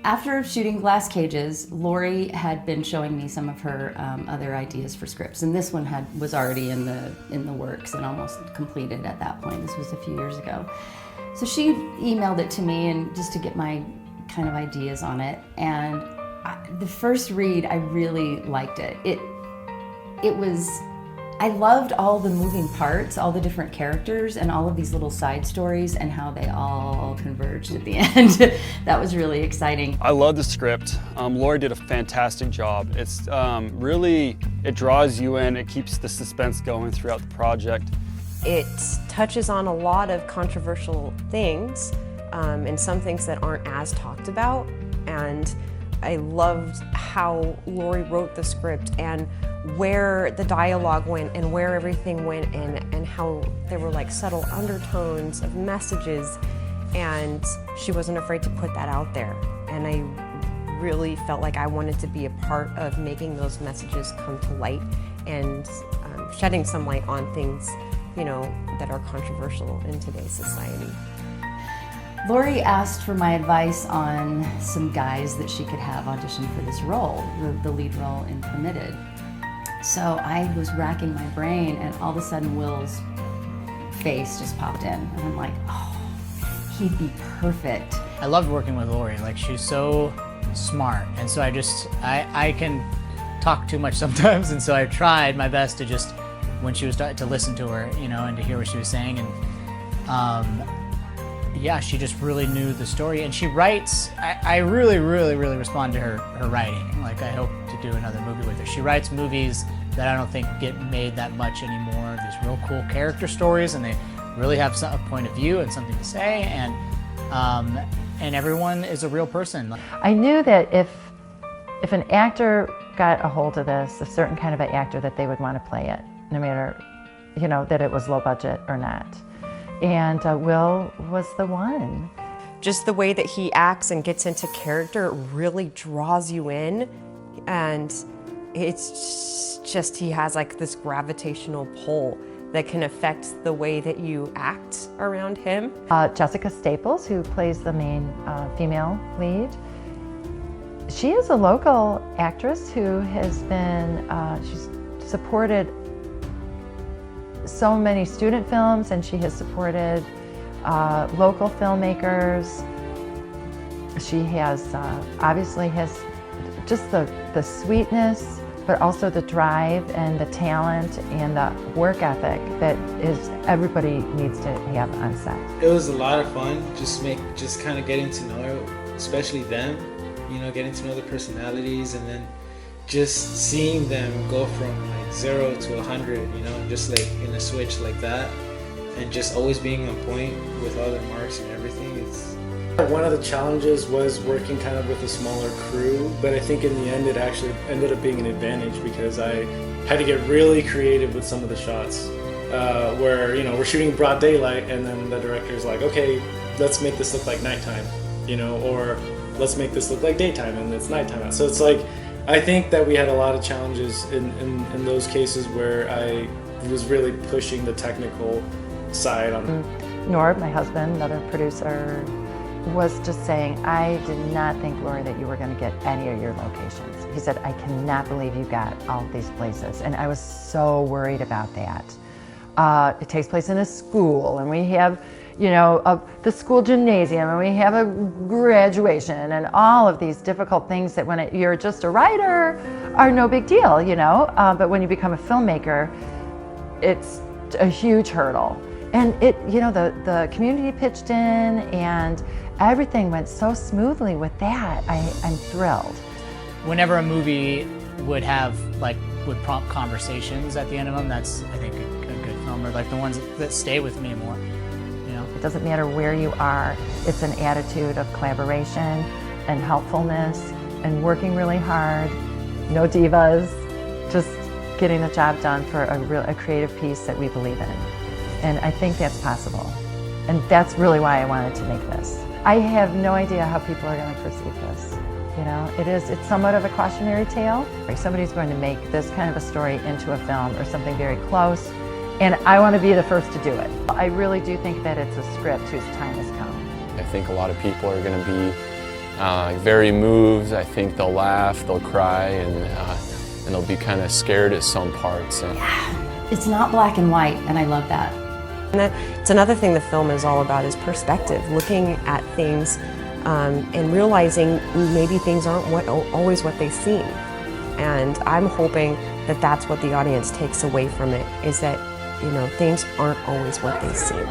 After shooting Glass Cages, Lori had been showing me some of her other ideas for scripts, and this one was already in the works and almost completed at that point. This was a few years ago. So she emailed it to me and just to get my kind of ideas on it. And the first read, I really liked it. I loved all the moving parts, all the different characters, and all of these little side stories and how they all converged at the end. That was really exciting. I love the script. Lori did a fantastic job. It's really, it draws you in, it keeps the suspense going throughout the project. It touches on a lot of controversial things and some things that aren't as talked about. And I loved how Lori wrote the script and where the dialogue went and where everything went and how there were like subtle undertones of messages, and she wasn't afraid to put that out there. And I really felt like I wanted to be a part of making those messages come to light and shedding some light on things, you know, that are controversial in today's society. Lori asked for my advice on some guys that she could have audition for this role, the lead role in Permitted. So I was racking my brain, and all of a sudden Will's face just popped in, and I'm like, oh, he'd be perfect. I loved working with Lori. Like, she's so smart, and so I can talk too much sometimes, and so I tried my best to just, when she was starting to listen to her, you know, and to hear what she was saying, and yeah, she just really knew the story, and she writes. I really respond to her writing. Like, I hope to do another movie with her. She writes movies that I don't think get made that much anymore. These real cool character stories, and they really have a point of view and something to say, and everyone is a real person. I knew that if an actor got a hold of this, a certain kind of an actor, that they would want to play it, no matter, you know, that it was low budget or not. And Will was the one. Just the way that he acts and gets into character really draws you in, and it's just, he has like this gravitational pull that can affect the way that you act around him. Jessica Staples, who plays the main female lead, she is a local actress who has been, she's supported so many student films, and she has supported local filmmakers. She has obviously has just the sweetness, but also the drive and the talent and the work ethic that everybody needs to have on set. It was a lot of fun, just kind of getting to know, especially them, you know, getting to know the personalities, and then just seeing them go from like 0 to 100, you know, just like in a switch like that, and just always being on point with all their marks and everything. One of the challenges was working kind of with a smaller crew, but I think in the end it actually ended up being an advantage because I had to get really creative with some of the shots where, you know, we're shooting broad daylight, and then the director's like, okay, let's make this look like nighttime, you know, or let's make this look like daytime and it's nighttime. So it's like, I think that we had a lot of challenges in those cases where I was really pushing the technical side on it. Norb, my husband, another producer, was just saying, I did not think, Lori, that you were going to get any of your locations. He said, I cannot believe you got all of these places. And I was so worried about that. It takes place in a school, and we have, you know, the school gymnasium, and we have a graduation, and all of these difficult things that when you're just a writer are no big deal, you know, but when you become a filmmaker, it's a huge hurdle. And it, you know, the community pitched in, and everything went so smoothly with that. I'm thrilled. Whenever a movie would prompt conversations at the end of them, that's, I think, a good film, or like the ones that stay with me more. It doesn't matter where you are. It's an attitude of collaboration and helpfulness and working really hard. No divas, just getting the job done for a creative piece that we believe in. And I think that's possible. And that's really why I wanted to make this. I have no idea how people are going to perceive this. You know, it's somewhat of a cautionary tale. If somebody's going to make this kind of a story into a film or something very close, and I want to be the first to do it. I really do think that it's a script whose time has come. I think a lot of people are going to be very moved. I think they'll laugh, they'll cry, and they'll be kind of scared at some parts. It's not black and white, and I love that. And it's another thing the film is all about is perspective, looking at things and realizing maybe things aren't always what they seem. And I'm hoping that that's what the audience takes away from it, is that, you know, things aren't always what they seem.